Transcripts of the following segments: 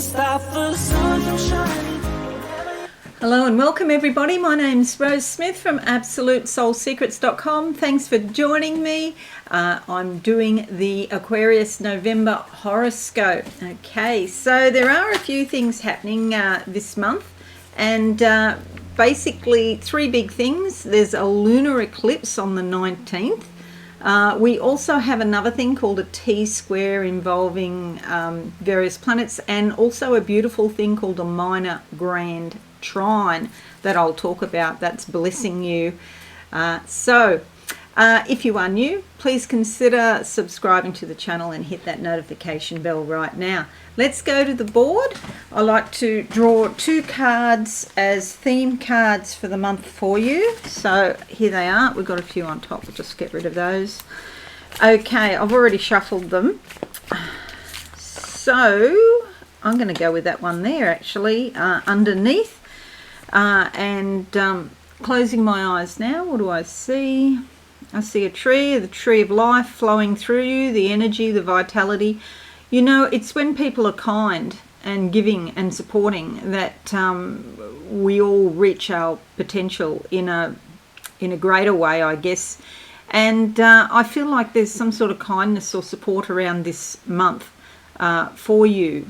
stop the sun from shining. Hello and welcome everybody. My name's Rose Smith from AbsoluteSoulSecrets.com. Thanks for joining me. I'm doing the Aquarius November Horoscope. Okay, so there are a few things happening this month, and basically three big things. There's a lunar eclipse on the 19th. We also have another thing called a T-square involving various planets, and also a beautiful thing called a minor grand trine that I'll talk about. That's blessing you. So if you are new, please consider subscribing to the channel and hit that notification bell right now. Let's go to the board. I like to draw two cards as theme cards for the month for you. So here they are. We've got a few on top. We'll just get rid of those. Okay, I've already shuffled them. So I'm going to go with that one there actually, underneath. Closing my eyes now, what do I see? I see a tree, the tree of life flowing through you, the energy, the vitality. You know, it's when people are kind and giving and supporting that we all reach our potential in a greater way, I guess. And I feel like there's some sort of kindness or support around this month for you.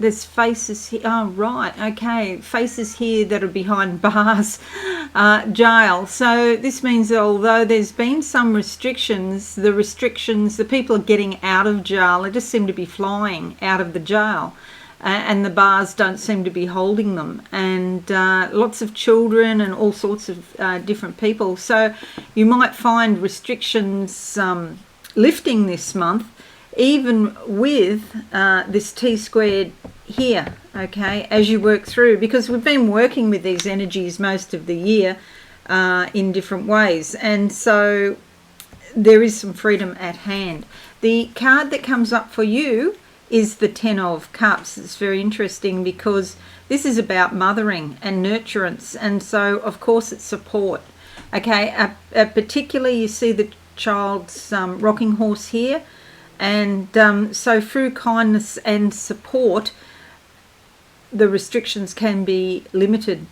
There's faces here. Oh, right. Okay. Faces here that are behind bars, jail. So this means that although there's been some restrictions, the people are getting out of jail. They just seem to be flying out of the jail. And the bars don't seem to be holding them. And lots of children and all sorts of different people. So you might find restrictions lifting this month, even with this T-squared here, okay, as you work through, because we've been working with these energies most of the year in different ways, and so there is some freedom at hand. The card that comes up for you is the Ten of Cups. It's very interesting because this is about mothering and nurturance, and so of course it's support. Okay, particularly you see the child's rocking horse here. And so through kindness and support, the restrictions can be limited.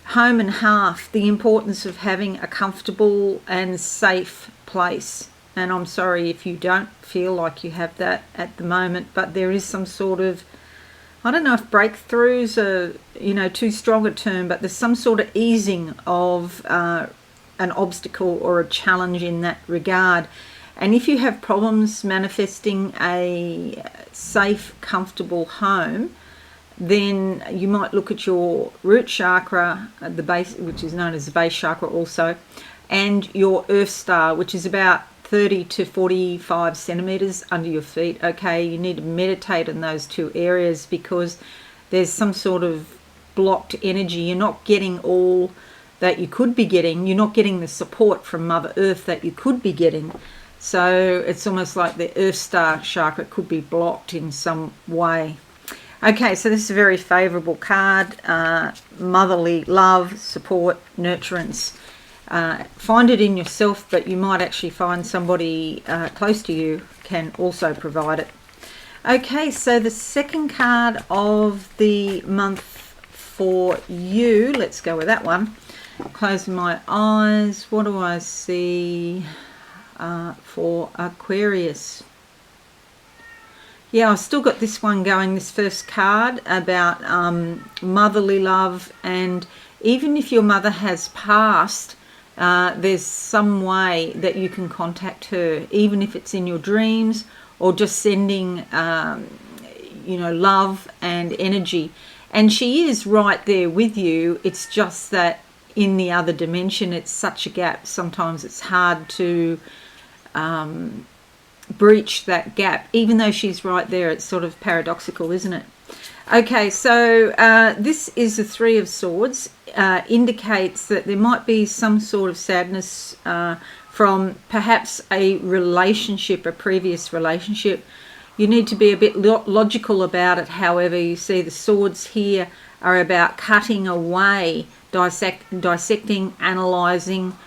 Home and hearth, the importance of having a comfortable and safe place. And I'm sorry if you don't feel like you have that at the moment, but there is some sort of, I don't know if breakthroughs are, too strong a term, but there's some sort of easing of an obstacle or a challenge in that regard. And if you have problems manifesting a safe, comfortable home, then you might look at your root chakra, the base, which is known as the base chakra also, and your earth star, which is about 30 to 45 centimeters under your feet. Okay, you need to meditate in those two areas because there's some sort of blocked energy. You're not getting all that you could be getting. You're not getting the support from Mother Earth that you could be getting. So it's almost like the Earth Star chakra could be blocked in some way. Okay, so this is a very favourable card. Motherly love, support, nurturance. Find it in yourself, but you might actually find somebody close to you can also provide it. Okay, so the second card of the month for you, let's go with that one. Closing my eyes, what do I see? For Aquarius. Yeah, I've still got this one going, this first card about motherly love, and even if your mother has passed, there's some way that you can contact her, even if it's in your dreams or just sending love and energy. And she is right there with you. It's just that in the other dimension it's such a gap. Sometimes it's hard to breach that gap, even though she's right there. It's sort of paradoxical, isn't it? Okay, so this is the Three of Swords. Indicates that there might be some sort of sadness from perhaps a relationship, a previous relationship. You need to be a bit logical about it. However, you see the swords here are about cutting away, dissecting, analysing,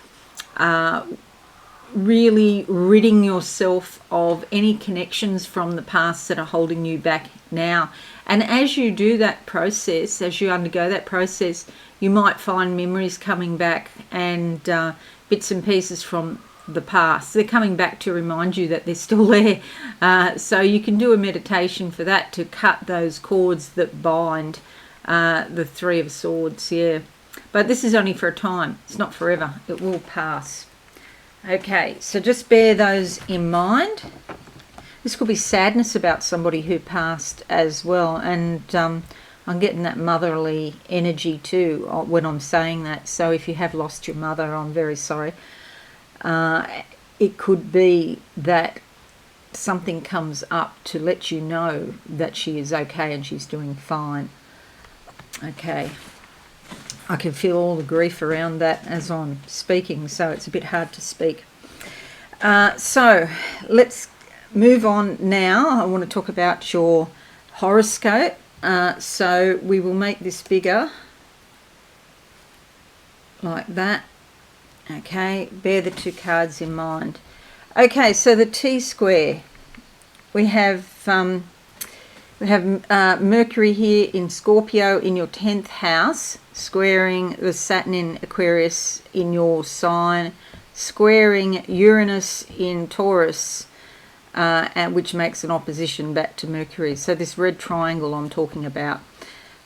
really ridding yourself of any connections from the past that are holding you back now. And as you do that process, as you undergo that process, you might find memories coming back and bits and pieces from the past. They're coming back to remind you that they're still there. So you can do a meditation for that, to cut those cords that bind the Three of Swords. Yeah, but this is only for a time. It's not forever. It will pass. Okay, so just bear those in mind. This could be sadness about somebody who passed as well, and I'm getting that motherly energy too when I'm saying that. So if you have lost your mother, I'm very sorry. It could be that something comes up to let you know that she is okay and she's doing fine. Okay. I can feel all the grief around that as I'm speaking, so it's a bit hard to speak. So let's move on now. I want to talk about your horoscope. So we will make this bigger, like that. Okay, bear the two cards in mind. Okay, so the T-square. We have Mercury here in Scorpio in your 10th house, squaring the Saturn in Aquarius in your sign, squaring Uranus in Taurus, and which makes an opposition back to Mercury. So this red triangle I'm talking about.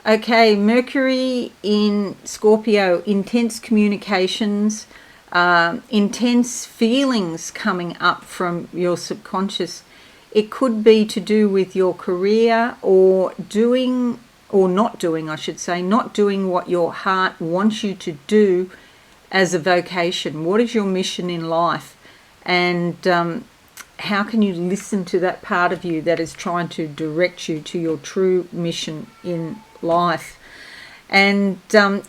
Okay, Mercury in Scorpio, intense communications, intense feelings coming up from your subconscious. It could be to do with your career, or doing, or not doing, I should say, not doing what your heart wants you to do as a vocation. What is your mission in life? And how can you listen to that part of you that is trying to direct you to your true mission in life? And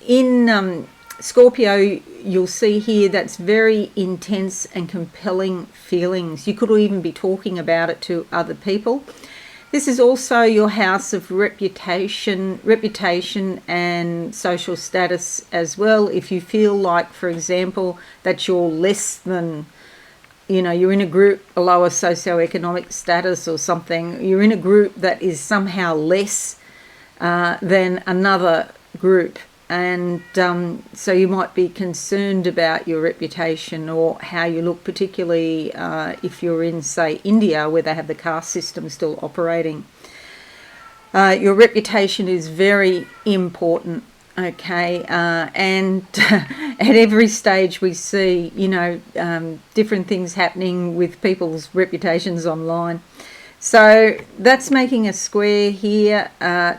in Scorpio, you'll see here that's very intense and compelling feelings. You could even be talking about it to other people. This is also your house of reputation and social status as well. If you feel like, for example, that you're less than, you're in a group, a lower socioeconomic status or something, you're in a group that is somehow less than another group. And so you might be concerned about your reputation or how you look, particularly if you're in, say, India, where they have the caste system still operating. Your reputation is very important, okay? And at every stage we see, different things happening with people's reputations online. So that's making a square here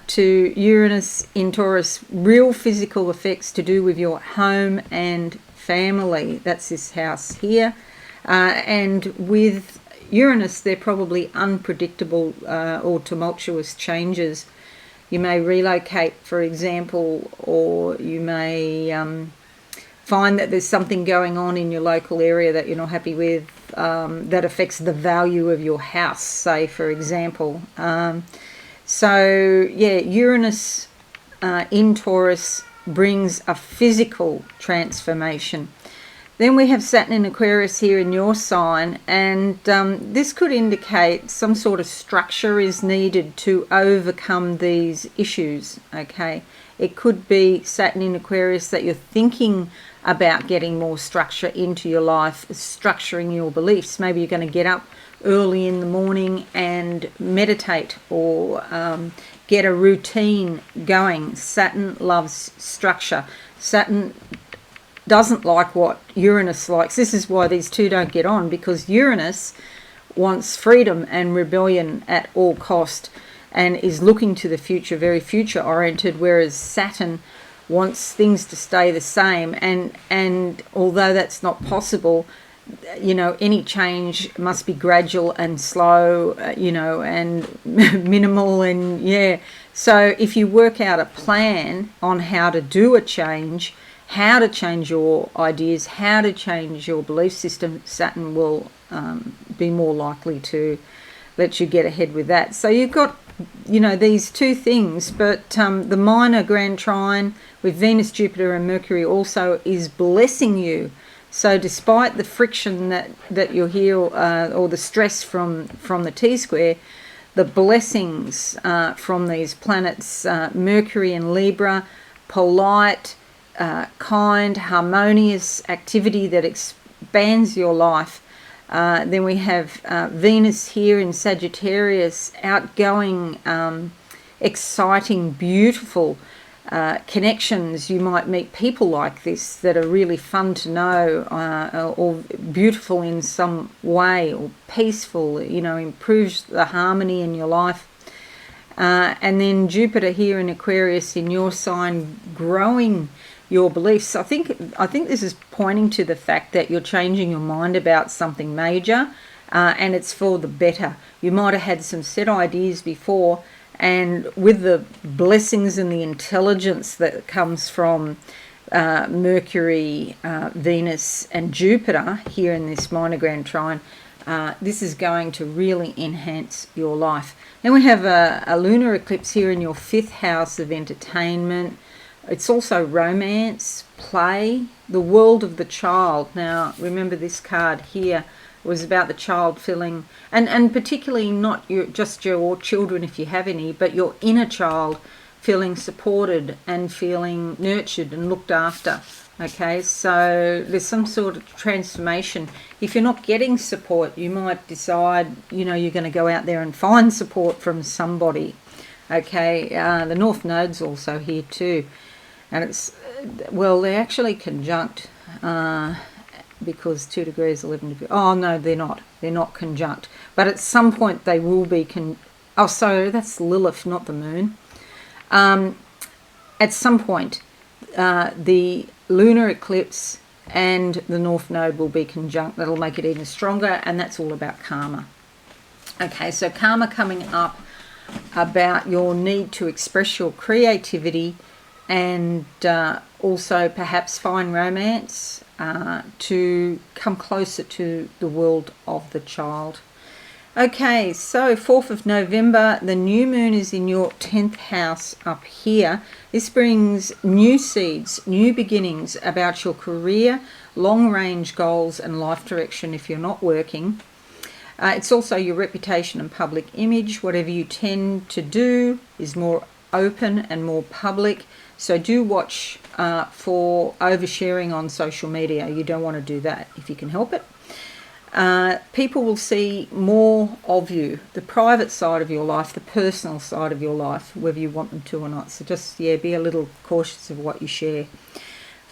to Uranus in Taurus, real physical effects to do with your home and family. That's this house here. And with Uranus, they're probably unpredictable or tumultuous changes. You may relocate, for example, or you may find that there's something going on in your local area that you're not happy with, that affects the value of your house, say, for example. So yeah, Uranus in Taurus brings a physical transformation. Then we have Saturn in Aquarius here in your sign, and this could indicate some sort of structure is needed to overcome these issues, okay? It could be Saturn in Aquarius that you're thinking about getting more structure into your life, structuring your beliefs. Maybe you're going to get up early in the morning and meditate, or get a routine going. Saturn loves structure. Saturn doesn't like what Uranus likes. This is why these two don't get on, because Uranus wants freedom and rebellion at all cost and is looking to the future, very future oriented, whereas Saturn wants things to stay the same, and although that's not possible, any change must be gradual and slow, and minimal, and yeah. So if you work out a plan on how to do a change, how to change your ideas, how to change your belief system, Saturn will be more likely to let you get ahead with that. So you've got, these two things, but the minor grand trine with Venus, Jupiter and Mercury also is blessing you So despite the friction that you'll hear, or the stress from the T-square, the blessings from these planets, Mercury in Libra, polite, kind, harmonious activity that expands your life. Then we have Venus here in Sagittarius, outgoing, exciting, beautiful connections. You might meet people like this that are really fun to know, or beautiful in some way, or peaceful, improves the harmony in your life. And then Jupiter here in Aquarius in your sign, growing your beliefs. I think this is pointing to the fact that you're changing your mind about something major, and it's for the better. You might have had some set ideas before, and with the blessings and the intelligence that comes from Mercury, Venus and Jupiter here in this minor grand trine, this is going to really enhance your life. Then we have a lunar eclipse here in your 5th house of entertainment. It's also romance, play, the world of the child. Now, remember this card here was about the child feeling, and particularly not just your children if you have any, but your inner child feeling supported and feeling nurtured and looked after. Okay, so there's some sort of transformation. If you're not getting support, you might decide, you're going to go out there and find support from somebody. Okay, the North Node's also here too. And they're actually conjunct, because 2 degrees, 11 degrees. Oh, no, they're not. They're not conjunct. But at some point they will be so that's Lilith, not the moon. At some point, the lunar eclipse and the North Node will be conjunct. That'll make it even stronger, and that's all about karma. Okay, so karma coming up about your need to express your creativity, and also perhaps find romance to come closer to the world of the child. Okay, so 4th of November, the new moon is in your 10th house up here. This brings new seeds, new beginnings about your career, long-range goals and life direction if you're not working. It's also your reputation and public image. Whatever you tend to do is more open and more public. So do watch for oversharing on social media. You don't want to do that if you can help it. People will see more of you, the private side of your life, the personal side of your life, whether you want them to or not. So just, be a little cautious of what you share.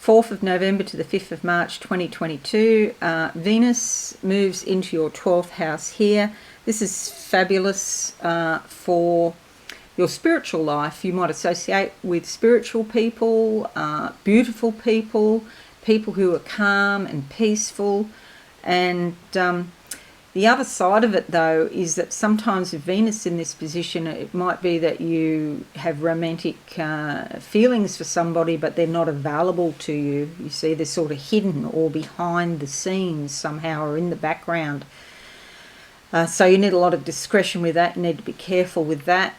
4th of November to the 5th of March 2022, Venus moves into your 12th house here. This is fabulous for your spiritual life. You might associate with spiritual people, beautiful people, people who are calm and peaceful. And the other side of it, though, is that sometimes with Venus in this position, it might be that you have romantic feelings for somebody, but they're not available to you. You see, they're sort of hidden or behind the scenes somehow, or in the background. So you need a lot of discretion with that. You need to be careful with that.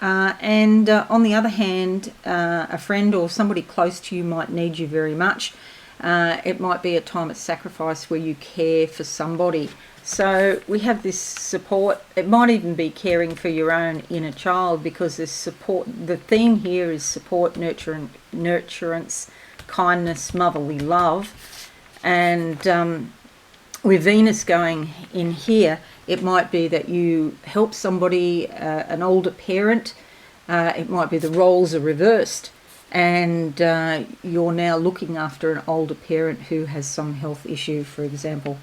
And on the other hand, a friend or somebody close to you might need you very much. It might be a time of sacrifice where you care for somebody. So we have this support. It might even be caring for your own inner child, because there's support. The theme here is support, nurturance, kindness, motherly love. And with Venus going in here, it might be that you help somebody, an older parent. It might be the roles are reversed, and you're now looking after an older parent who has some health issue, for example.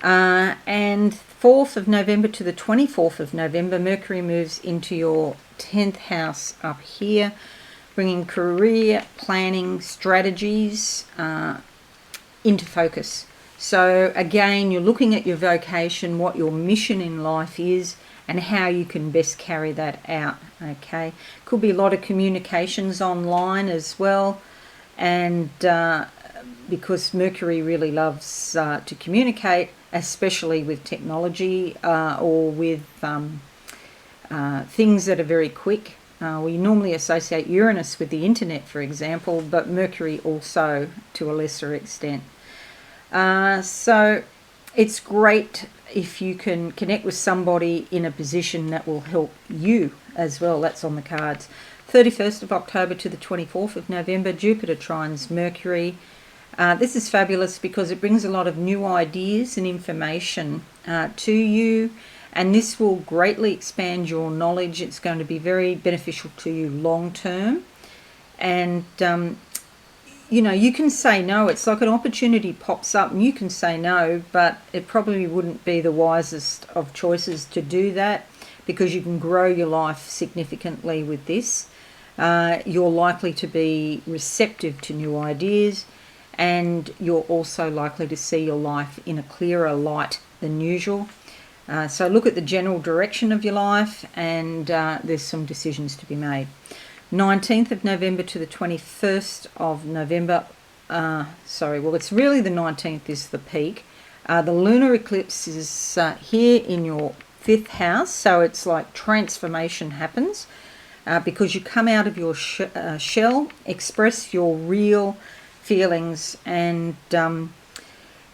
And 4th of November to the 24th of November, Mercury moves into your 10th house up here, bringing career planning strategies into focus. So again, you're looking at your vocation, what your mission in life is, and how you can best carry that out. Okay, could be a lot of communications online as well, and because Mercury really loves to communicate, especially with technology or with things that are very quick. We normally associate Uranus with the internet, for example, but Mercury also to a lesser extent. So it's great if you can connect with somebody in a position that will help you as well. That's on the cards. 31st of October to the 24th of November, Jupiter trines Mercury. This is fabulous because it brings a lot of new ideas and information to you, and this will greatly expand your knowledge. It's going to be very beneficial to you long term. And you can say no. It's like an opportunity pops up and you can say no, but it probably wouldn't be the wisest of choices to do that, because you can grow your life significantly with this. You're likely to be receptive to new ideas, and you're also likely to see your life in a clearer light than usual. So look at the general direction of your life, and there's some decisions to be made. 19th of November to the 21st of November. It's really the 19th is the peak. The lunar eclipse is here in your 5th house, so it's like transformation happens because you come out of your shell, express your real feelings, and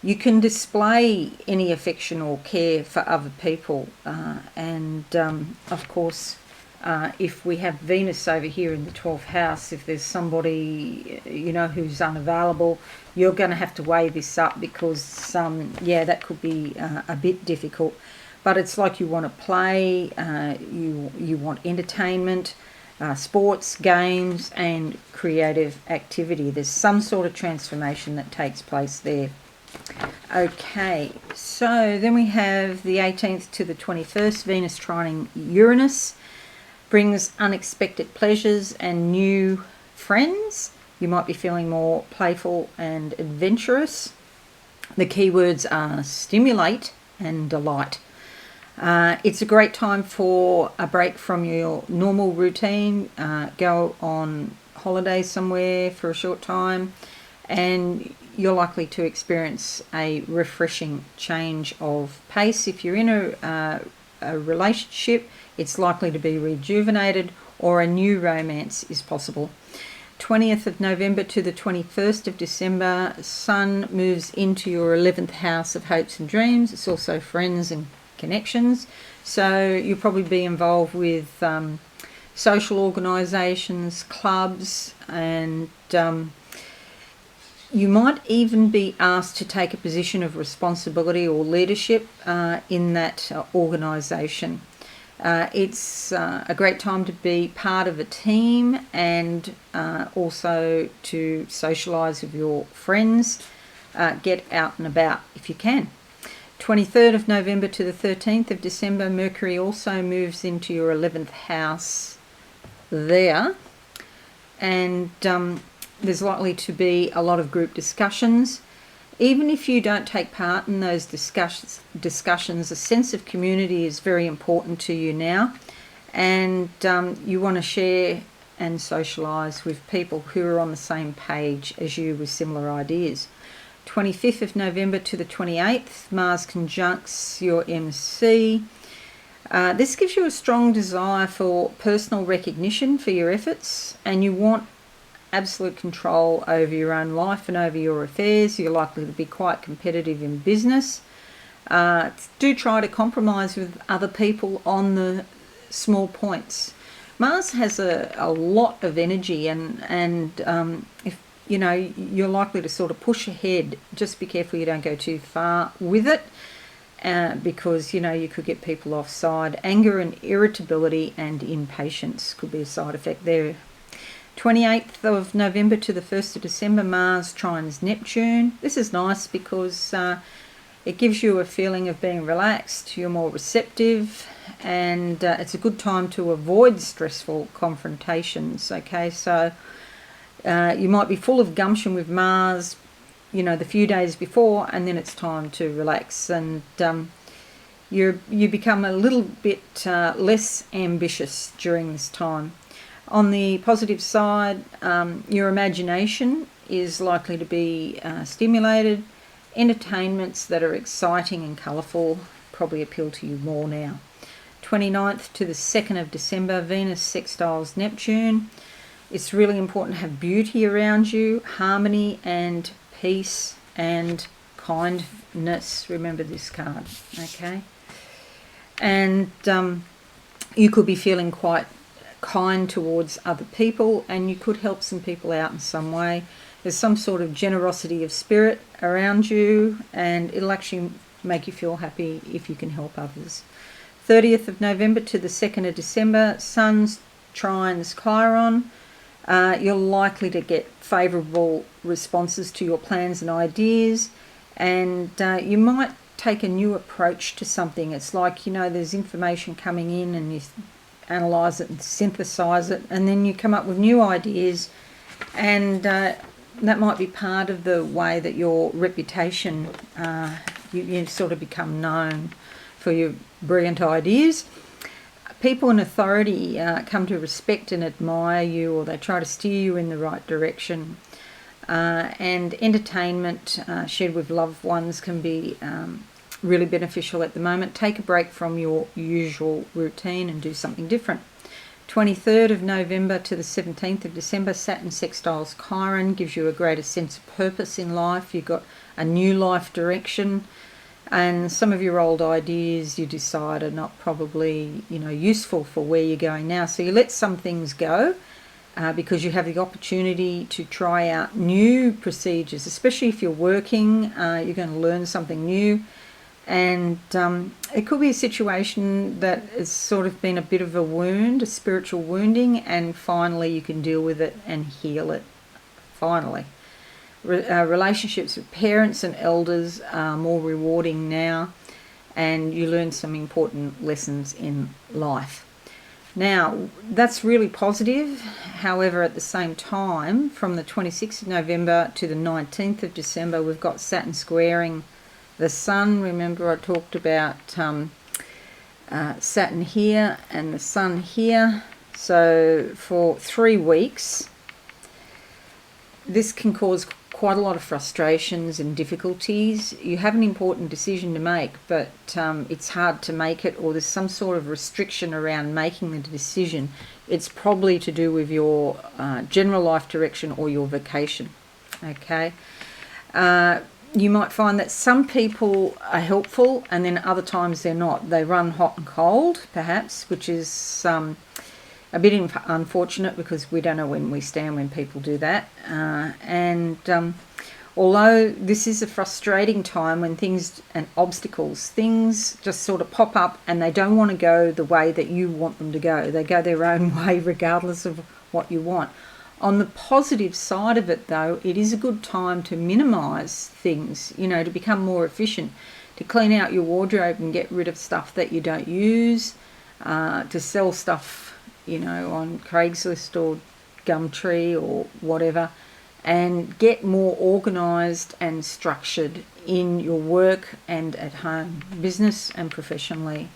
you can display any affection or care for other people. Of course, if we have Venus over here in the 12th house, if there's somebody who's unavailable, you're going to have to weigh this up, because that could be a bit difficult. But it's like you want to play, you want entertainment, sports, games, and creative activity. There's some sort of transformation that takes place there. Okay, so then we have the 18th to the 21st, Venus trining Uranus. Brings unexpected pleasures and new friends. You might be feeling more playful and adventurous. The keywords are stimulate and delight. It's a great time for a break from your normal routine. Go on holiday somewhere for a short time, and you're likely to experience a refreshing change of pace. If you're in a relationship, it's likely to be rejuvenated, or a new romance is possible. 20th of November to the 21st of December, Sun moves into your 11th house of hopes and dreams. It's also friends and connections. So you'll probably be involved with social organisations, clubs, and you might even be asked to take a position of responsibility or leadership in that organisation. It's a great time to be part of a team, and also to socialise with your friends. Get out and about if you can. 23rd of November to the 13th of December, Mercury also moves into your 11th house there, and there's likely to be a lot of group discussions. Even if you don't take part in those discussions, a sense of community is very important to you now, and you want to share and socialise with people who are on the same page as you with similar ideas. 25th of November to the 28th, Mars conjuncts your MC. This gives you a strong desire for personal recognition for your efforts, and you want absolute control over your own life and over your affairs. You're likely to be quite competitive in business. Do try to compromise with other people on the small points. Mars has a lot of energy, and if you're likely to sort of push ahead. Just be careful you don't go too far with it, because you could get people offside. Anger and irritability and impatience could be a side effect there. 28th of November to the 1st of December, Mars trines Neptune. This is nice because it gives you a feeling of being relaxed, you're more receptive, and it's a good time to avoid stressful confrontations. Okay, so you might be full of gumption with Mars, the few days before, and then it's time to relax, and you become a little bit less ambitious during this time. On the positive side, your imagination is likely to be stimulated. Entertainments that are exciting and colourful probably appeal to you more now. 29th to the 2nd of December, Venus sextiles Neptune. It's really important to have beauty around you, harmony and peace and kindness. Remember this card, okay? And you could be feeling quite kind towards other people, and you could help some people out in some way. There's some sort of generosity of spirit around you, and it'll actually make you feel happy if you can help others. 30th of November to the 2nd of December, Sun's trines Chiron. You're likely to get favourable responses to your plans and ideas, and you might take a new approach to something. It's like, there's information coming in and you analyse it and synthesise it, and then you come up with new ideas, and that might be part of the way that your reputation, you sort of become known for your brilliant ideas. People in authority come to respect and admire you, or they try to steer you in the right direction. And entertainment shared with loved ones can be really beneficial at the moment. Take a break from your usual routine and do something different. 23rd of November to the 17th of December, Saturn sextiles Chiron gives you a greater sense of purpose in life. You've got a new life direction, and some of your old ideas you decide are not probably useful for where you're going now. So you let some things go because you have the opportunity to try out new procedures, especially if you're working. You're going to learn something new. And it could be a situation that has sort of been a bit of a wound, a spiritual wounding, and finally you can deal with it and heal it, finally. Relationships with parents and elders are more rewarding now, and you learn some important lessons in life. Now, that's really positive. However, at the same time, from the 26th of November to the 19th of December, we've got Saturn squaring the Sun. Remember I talked about Saturn here and the Sun here. So for 3 weeks, this can cause quite a lot of frustrations and difficulties. You have an important decision to make, but it's hard to make it, or there's some sort of restriction around making the decision. It's probably to do with your general life direction or your vocation, okay? You might find that some people are helpful and then other times they're not. They run hot and cold, perhaps, which is a bit unfortunate because we don't know when we stand when people do that. Although this is a frustrating time when things just sort of pop up and they don't want to go the way that you want them to go. They go their own way regardless of what you want. On the positive side of it, though, it is a good time to minimise things, to become more efficient, to clean out your wardrobe and get rid of stuff that you don't use, to sell stuff, on Craigslist or Gumtree or whatever, and get more organised and structured in your work and at home, business and professionally.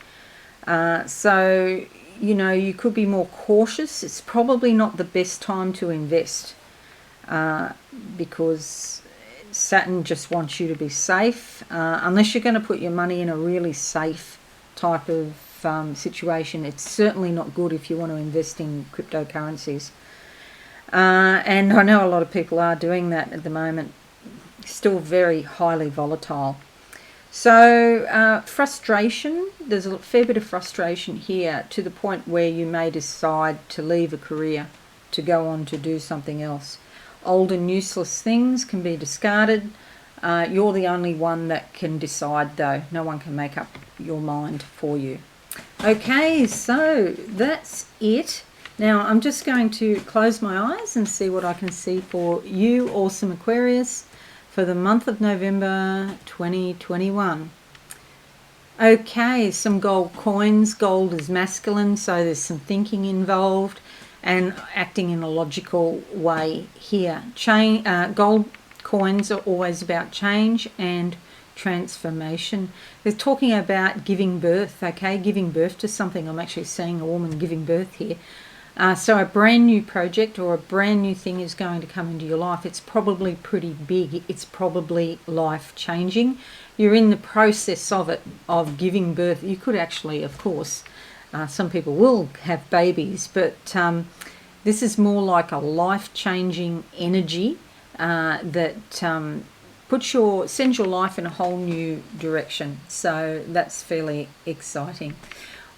So you could be more cautious. It's probably not the best time to invest because Saturn just wants you to be safe. Unless you're going to put your money in a really safe type of situation, it's certainly not good if you want to invest in cryptocurrencies. And I know a lot of people are doing that at the moment. Still very highly volatile. So frustration, there's a fair bit of frustration here to the point where you may decide to leave a career to go on to do something else. Old and useless things can be discarded. You're the only one that can decide, though. No one can make up your mind for you. Okay, so that's it. Now I'm just going to close my eyes and see what I can see for you, awesome Aquarius, for the month of November 2021. Okay, some gold coins. Gold is masculine, so there's some thinking involved and acting in a logical way here. Gold coins are always about change and transformation. They're talking about giving birth, okay, giving birth to something. I'm actually seeing a woman giving birth here. So a brand new project or a brand new thing is going to come into your life. It's probably pretty big. It's probably life-changing. You're in the process of it, of giving birth. You could actually, of course, some people will have babies, but this is more like a life-changing energy that send your life in a whole new direction. So that's fairly exciting.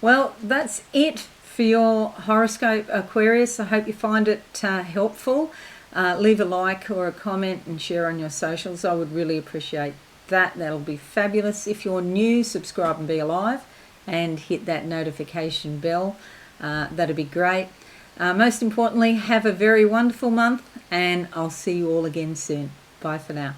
Well, that's it for your horoscope, Aquarius. I hope you find it helpful. Leave a like or a comment and share on your socials. I would really appreciate that. That'll be fabulous. If you're new, subscribe and be alive and hit that notification bell. That'd be great. Most importantly, have a very wonderful month, and I'll see you all again soon. Bye for now.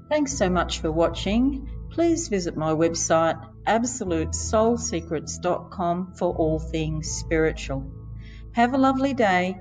Thanks so much for watching. Please visit my website absolutesoulsecrets.com for all things spiritual. Have a lovely day.